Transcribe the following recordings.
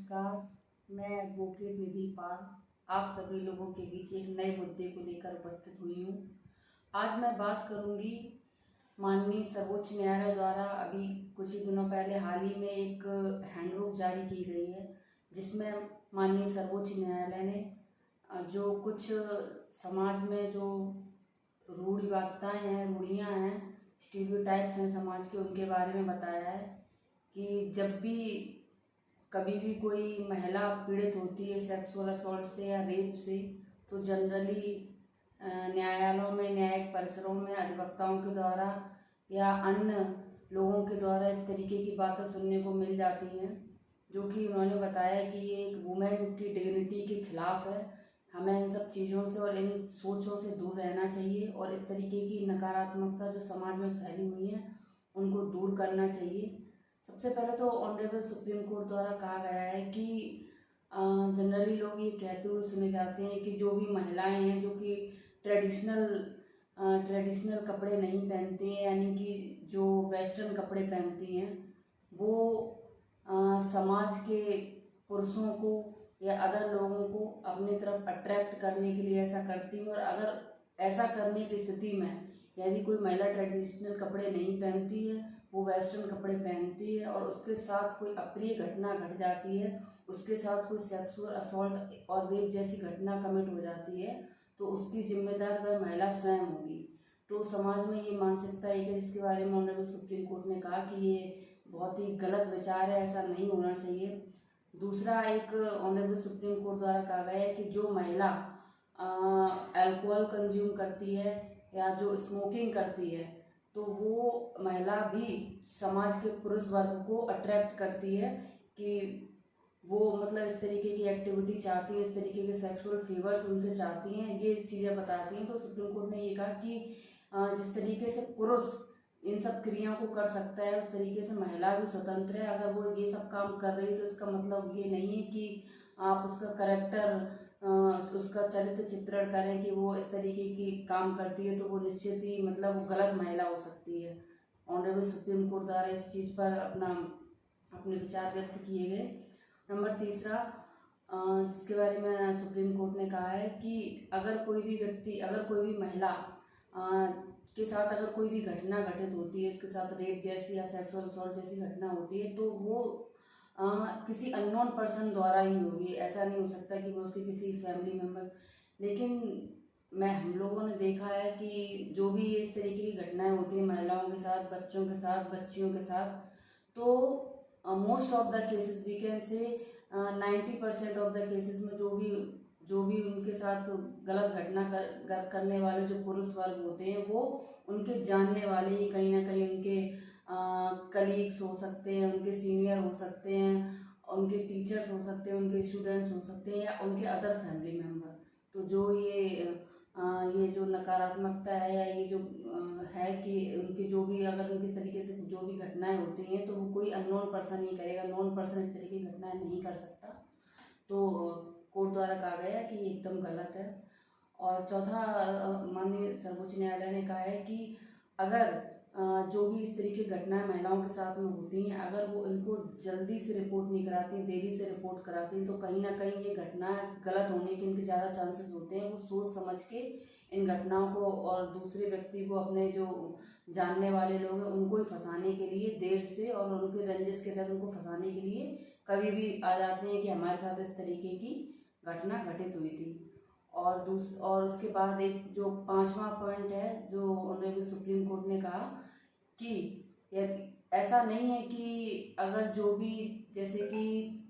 नमस्कार। मैं एडवोकेट निधि पाल आप सभी लोगों के बीच एक नए मुद्दे को लेकर उपस्थित हुई हूँ। आज मैं बात करूँगी माननीय सर्वोच्च न्यायालय द्वारा अभी कुछ ही दिनों पहले हाल ही में एक हैंडबुक जारी की गई है, जिसमें माननीय सर्वोच्च न्यायालय ने जो कुछ समाज में जो रूढ़िवादिताएँ हैं, रूढ़ियाँ हैं, स्टीरियोटाइप्स हैं समाज के, उनके बारे में बताया है कि जब भी कभी भी कोई महिला पीड़ित होती है सेक्सुअल असॉल्ट से या रेप से, तो जनरली न्यायालयों में, न्यायिक परिसरों में अधिवक्ताओं के द्वारा या अन्य लोगों के द्वारा इस तरीके की बातें सुनने को मिल जाती हैं, जो कि उन्होंने बताया कि ये एक वुमेन की डिग्निटी के खिलाफ है। हमें इन सब चीज़ों से और इन सोचों से दूर रहना चाहिए और इस तरीके की नकारात्मकता जो समाज में फैली हुई है उनको दूर करना चाहिए। सबसे पहले तो ऑनरेबल सुप्रीम कोर्ट द्वारा कहा गया है कि जनरली लोग ये कहते हुए सुने जाते हैं कि जो भी महिलाएं हैं जो कि ट्रेडिशनल कपड़े नहीं पहनती हैं, यानी कि जो वेस्टर्न कपड़े पहनती हैं, वो समाज के पुरुषों को या अदर लोगों को अपनी तरफ अट्रैक्ट करने के लिए ऐसा करती हैं। और अगर ऐसा करने की स्थिति में यदि कोई महिला ट्रेडिशनल कपड़े नहीं पहनती है, वो वेस्टर्न कपड़े पहनती है और उसके साथ कोई अप्रिय घटना घट जाती है, उसके साथ कोई सेक्सुअल असॉल्ट और रेप जैसी घटना कमिट हो जाती है, तो उसकी जिम्मेदार वह महिला स्वयं होगी। तो समाज में ये मानसिकता है कि जिसके बारे में ऑनरेबल सुप्रीम कोर्ट ने कहा कि ये बहुत ही गलत विचार है, ऐसा नहीं होना चाहिए। दूसरा, एक ऑनरेबल सुप्रीम कोर्ट द्वारा कहा गया है कि जो महिला अल्कोहल कंज्यूम करती है या जो स्मोकिंग करती है, तो वो महिला भी समाज के पुरुष वर्ग को अट्रैक्ट करती है कि वो मतलब इस तरीके की एक्टिविटी चाहती है, इस तरीके के सेक्सुअल फीवर्स उनसे चाहती हैं, ये चीज़ें बताती हैं। तो सुप्रीम कोर्ट ने ये कहा कि जिस तरीके से पुरुष इन सब क्रियाओं को कर सकता है, उस तरीके से महिला भी स्वतंत्र है। अगर वो ये सब काम कर रही है तो इसका मतलब ये नहीं है कि आप उसका करेक्टर, उसका चरित्र चित्रण करें कि वो इस तरीके की काम करती है तो वो निश्चित ही मतलब वो गलत महिला हो सकती है। ऑनरेबल सुप्रीम कोर्ट द्वारा इस चीज़ पर अपने विचार व्यक्त किए गए। नंबर तीसरा, जिसके बारे में सुप्रीम कोर्ट ने कहा है कि अगर कोई भी व्यक्ति, अगर कोई भी महिला के साथ अगर कोई भी घटना घटित होती है, उसके साथ रेप जैसी या सेक्सुअल असॉल्ट जैसी घटना होती है, तो वो किसी अननोन पर्सन द्वारा ही होगी। ऐसा नहीं हो सकता कि वो उसके किसी फैमिली मेम्बर, लेकिन हम लोगों ने देखा है कि जो भी इस तरीके की घटनाएं होती हैं महिलाओं के साथ, बच्चों के साथ, बच्चियों के साथ, तो most of the cases we can say 90% of the cases में जो भी उनके साथ गलत घटना करने वाले जो पुरुष वर्ग होते हैं, वो उनके जानने वाले ही, कहीं ना कहीं उनके कलीग्स हो सकते हैं, उनके सीनियर हो सकते हैं, उनके टीचर्स हो सकते हैं, उनके स्टूडेंट्स हो सकते हैं या उनके अदर फैमिली मेम्बर। तो जो ये जो नकारात्मकता है या ये जो है कि उनकी जो भी, अगर उनके तरीके से जो भी घटनाएं होती हैं तो वो कोई अननोन पर्सन ही करेगा, नॉन पर्सन इस तरीके की घटनाएं नहीं कर सकता। तो कोर्ट द्वारा कहा गया है कि ये एकदम गलत है। और चौथा, माननीय सर्वोच्च न्यायालय ने कहा है कि अगर जो भी इस तरीके की घटनाएं महिलाओं के साथ में होती हैं, अगर वो इनको जल्दी से रिपोर्ट नहीं कराती, देरी से रिपोर्ट कराती हैं, तो कहीं ना कहीं ये घटना गलत होने के इनके ज़्यादा चांसेस होते हैं। वो सोच समझ के इन घटनाओं को और दूसरे व्यक्ति को, अपने जो जानने वाले लोग हैं उनको ही फंसाने के लिए देर से और उनके रंजिश के तहत उनको फंसाने के लिए कभी भी आ जाते हैं कि हमारे साथ इस तरीके की घटना घटित हुई थी। और उसके बाद एक जो पांचवा पॉइंट है जो ऑनरेबल सुप्रीम कोर्ट ने कहा कि ऐसा नहीं है कि अगर जो भी, जैसे कि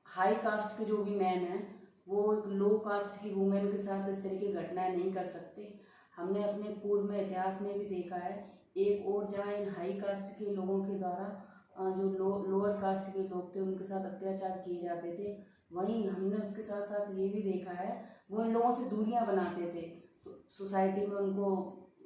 हाई कास्ट के जो भी मैन हैं वो एक लो कास्ट की वुमेन के साथ इस तरीके की घटनाएं नहीं कर सकते। हमने अपने पूर्व में इतिहास में भी देखा है, एक और जहाँ इन हाई कास्ट के लोगों के द्वारा जो लोअर कास्ट के लोग थे उनके साथ अत्याचार किए जाते थे, वहीं हमने उसके साथ साथ ये भी देखा है वो इन लोगों से दूरियां बनाते थे। सोसाइटी में उनको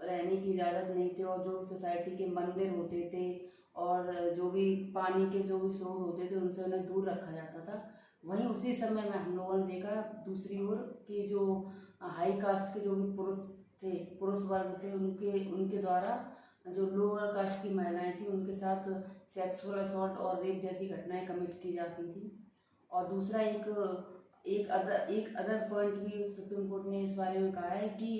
रहने की इजाज़त नहीं थी और जो सोसाइटी के मंदिर होते थे और जो भी पानी के जो भी स्रोत होते थे उनसे उन्हें दूर रखा जाता था। वहीं उसी समय में हम लोगों ने देखा दूसरी ओर कि जो हाई कास्ट के जो भी पुरुष थे, पुरुष वर्ग थे, उनके द्वारा जो लोअर कास्ट की महिलाएं थी उनके साथ सेक्सुअल असॉल्ट और रेप जैसी घटनाएं कमिट की जाती थी। और दूसरा एक अदर पॉइंट भी सुप्रीम कोर्ट ने इस बारे में कहा है कि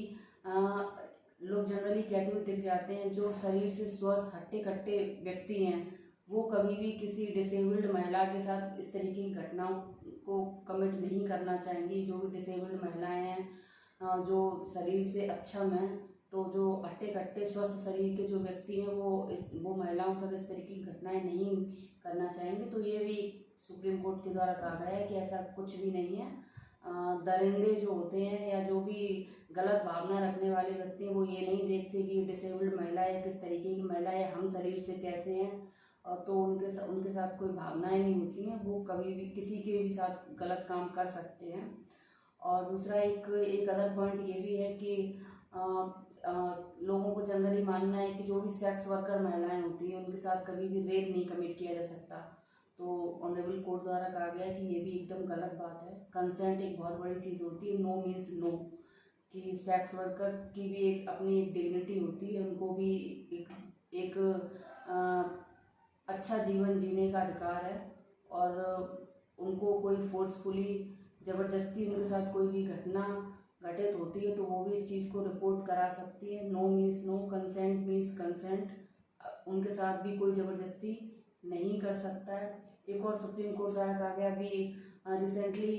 लोग जनरली कहते हुए दिख जाते हैं, जो शरीर से स्वस्थ हट्टे कट्टे व्यक्ति हैं वो कभी भी किसी डिसेबल्ड महिला के साथ इस तरीके की घटनाओं को कमिट नहीं करना चाहेंगी। जो भी डिसेबल्ड महिलाएं हैं, जो शरीर से अक्षम हैं, तो जो हट्टे कट्टे स्वस्थ शरीर के जो व्यक्ति हैं वो महिलाओं के साथ इस तरीके की घटनाएं नहीं करना चाहेंगे। तो ये भी सुप्रीम कोर्ट के द्वारा कहा गया है कि ऐसा कुछ भी नहीं है। दरिंदे जो होते हैं या जो भी गलत भावना रखने वाले व्यक्ति हैं वो ये नहीं देखते कि डिसेबल्ड महिला है, किस तरीके की महिला है, हम शरीर से कैसे हैं, और तो उनके साथ कोई भावनाएं नहीं होती हैं, वो कभी भी किसी के भी साथ गलत काम कर सकते हैं। और दूसरा एक अदर पॉइंट ये भी है कि लोगों को जनरली मानना है कि जो भी सेक्स वर्कर महिलाएं होती हैं उनके साथ कभी भी रेप नहीं कमिट किया जा सकता। तो ऑनरेबल कोर्ट द्वारा कहा गया है कि ये भी एकदम गलत बात है। कंसेंट एक बहुत बड़ी चीज़ होती है, नो मीन्स नो, कि सेक्स वर्कर की भी अपनी एक डिग्निटी होती है, उनको भी एक अच्छा जीवन जीने का अधिकार है, और उनको कोई फोर्सफुली ज़बरदस्ती उनके साथ कोई भी घटना घटित होती है तो वो भी इस चीज़ को रिपोर्ट करा सकती है। No means no, consent means consent, उनके साथ भी कोई ज़बरदस्ती नहीं कर सकता है। एक और सुप्रीम कोर्ट द्वारा कहा गया, अभी रिसेंटली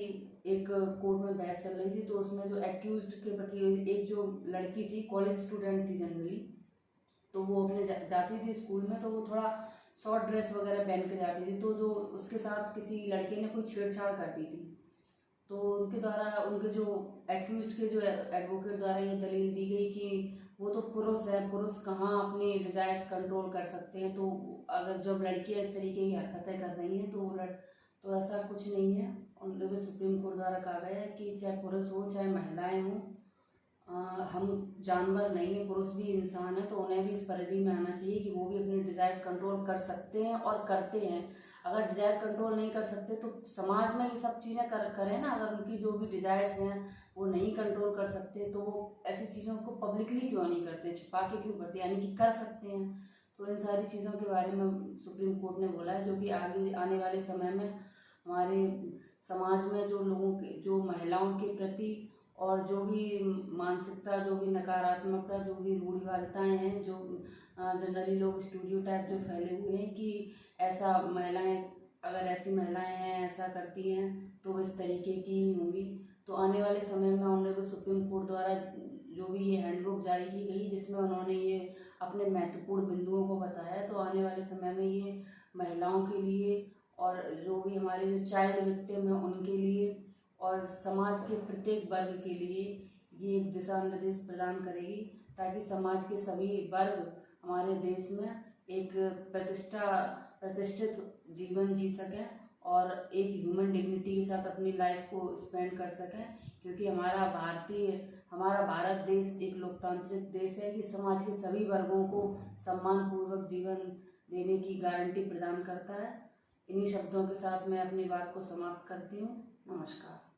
एक कोर्ट में बहस चल रही थी, तो उसमें जो एक्यूज्ड के वकील, एक जो लड़की थी, कॉलेज स्टूडेंट थी जनरली, तो वो अपने जाती थी स्कूल में, तो वो थोड़ा शॉर्ट ड्रेस वगैरह पहन के जाती थी, तो जो उसके साथ किसी लड़के ने कोई छेड़छाड़ कर दी थी, तो उनके द्वारा, उनके जो एक्यूज्ड के जो एडवोकेट द्वारा ये दलील दी गई कि वो तो पुरुष है, पुरुष कहाँ अपनी डिज़ायर कंट्रोल कर सकते हैं, तो अगर जब लड़कियां इस तरीके की हरकतें कर रही हैं तो ऐसा कुछ नहीं है। ऑनरेबल सुप्रीम कोर्ट द्वारा कहा गया है कि चाहे पुरुष हो चाहे महिलाएं हों, हम जानवर नहीं है, पुरुष भी इंसान है, तो उन्हें भी इस परिधि में आना चाहिए कि वो भी अपने डिज़ायर कंट्रोल कर सकते हैं और करते हैं। अगर डिज़ायर कंट्रोल नहीं कर सकते तो समाज में ये सब चीज़ें करें ना। अगर उनकी जो भी डिज़ायर्स हैं वो नहीं कंट्रोल कर सकते तो वो ऐसी चीज़ों को पब्लिकली क्यों नहीं करते, छुपा के क्यों करते, यानी कि कर सकते हैं। तो इन सारी चीज़ों के बारे में सुप्रीम कोर्ट ने बोला है, जो कि आगे आने वाले समय में हमारे समाज में जो लोगों के, जो महिलाओं के प्रति और जो भी मानसिकता, जो भी नकारात्मकता, जो भी रूढ़िवादिताएं हैं, जो जनरली लोग स्टीरियोटाइप जो फैले हुए हैं कि ऐसा महिलाएं, अगर ऐसी महिलाएं हैं ऐसा करती हैं तो वो इस तरीके की ही होंगी। तो आने वाले समय में ऑनरेबल सुप्रीम कोर्ट द्वारा जो भी ये हैंडबुक जारी की गई, जिसमें उन्होंने ये अपने महत्वपूर्ण बिंदुओं को बताया, तो आने वाले समय में ये महिलाओं के लिए और जो भी हमारे जो चाइल्ड विक्टिम है उनके लिए और समाज के प्रत्येक वर्ग के लिए ये एक दिशा निर्देश प्रदान करेगी, ताकि समाज के सभी वर्ग हमारे देश में एक प्रतिष्ठित जीवन जी सकें और एक ह्यूमन डिग्निटी के साथ अपनी लाइफ को स्पेंड कर सकें। क्योंकि हमारा भारत देश एक लोकतांत्रिक देश है, ये समाज के सभी वर्गों को सम्मानपूर्वक जीवन देने की गारंटी प्रदान करता है। इन्हीं शब्दों के साथ मैं अपनी बात को समाप्त करती हूँ। नमस्कार।